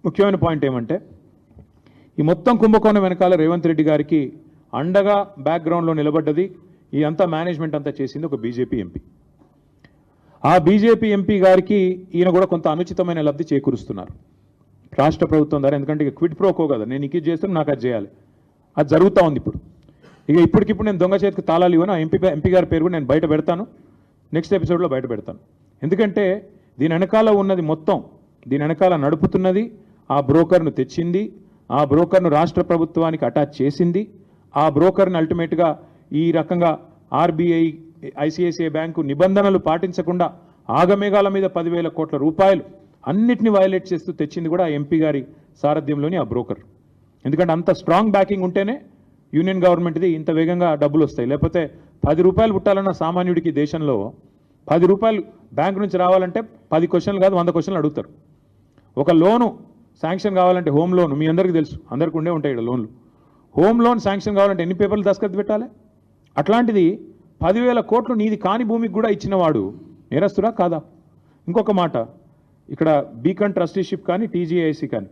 ముఖ్యమైన పాయింట్ ఏమంటే ఈ మొత్తం కుంభకోణం వెనకాల రేవంత్ రెడ్డి గారికి అండగా బ్యాక్గ్రౌండ్లో నిలబడ్డది ఈ అంతా మేనేజ్మెంట్ అంతా చేసింది ఒక బీజేపీ ఎంపీ. ఆ బీజేపీ ఎంపీ గారికి ఈయన కూడా కొంత అనుచితమైన లబ్ధి చేకూరుస్తున్నారు రాష్ట్ర ప్రభుత్వం ద్వారా. ఎందుకంటే ఇక క్విడ్ ప్రోకో కదా, నేను ఇది చేస్తాను నాకు అది చేయాలి, అది జరుగుతూ ఉంది ఇప్పుడు. ఇప్పటికిప్పుడు నేను దొంగ చేతికి తాళాలు ఇవ్వను. ఆ ఎంపీ గారి పేరు కూడా నేను బయట పెడతాను, నెక్స్ట్ ఎపిసోడ్లో బయట పెడతాను. ఎందుకంటే దీని వెనకాల ఉన్నది మొత్తం, దీని వెనకాల నడుపుతున్నది ఆ బ్రోకర్ను తెచ్చింది, ఆ బ్రోకర్ను రాష్ట్ర ప్రభుత్వానికి అటాచ్ చేసింది, ఆ బ్రోకర్ని అల్టిమేట్గా ఈ రకంగా ఆర్బీఐ ఐసిఐసిఐ బ్యాంకు నిబంధనలు పాటించకుండా ఆగమేఘాల మీద 10,000 కోట్ల రూపాయలు అన్నిటిని వయలేట్ చేస్తూ తెచ్చింది కూడా ఆ ఎంపీ గారి సారథ్యంలోని ఆ బ్రోకర్. ఎందుకంటే అంత స్ట్రాంగ్ బ్యాకింగ్ ఉంటేనే యూనియన్ గవర్నమెంట్ది ఇంత వేగంగా డబ్బులు వస్తాయి. లేకపోతే 10 రూపాయలు పుట్టాలన్న సామాన్యుడికి దేశంలో 10 రూపాయలు బ్యాంకు నుంచి రావాలంటే 10 క్వశ్చన్లు కాదు 100 క్వశ్చన్లు అడుగుతారు. ఒక లోను శాంక్షన్ కావాలంటే హోమ్ లోన్ మీ అందరికీ తెలుసు, అందరికీ ఉండే ఉంటాయి ఇక్కడ లోన్లు. హోమ్ లోన్ శాంక్షన్ కావాలంటే ఎన్ని పేపర్లు దస్ఖత్ పెట్టాలి? అట్లాంటిది 10,000 కోట్లు నీది కాని భూమికి కూడా ఇచ్చినవాడు నేరస్తుడా కాదా? ఇంకొక మాట, ఇక్కడ బీకాన్ ట్రస్టీషిప్ కానీ టీజీఐసి కానీ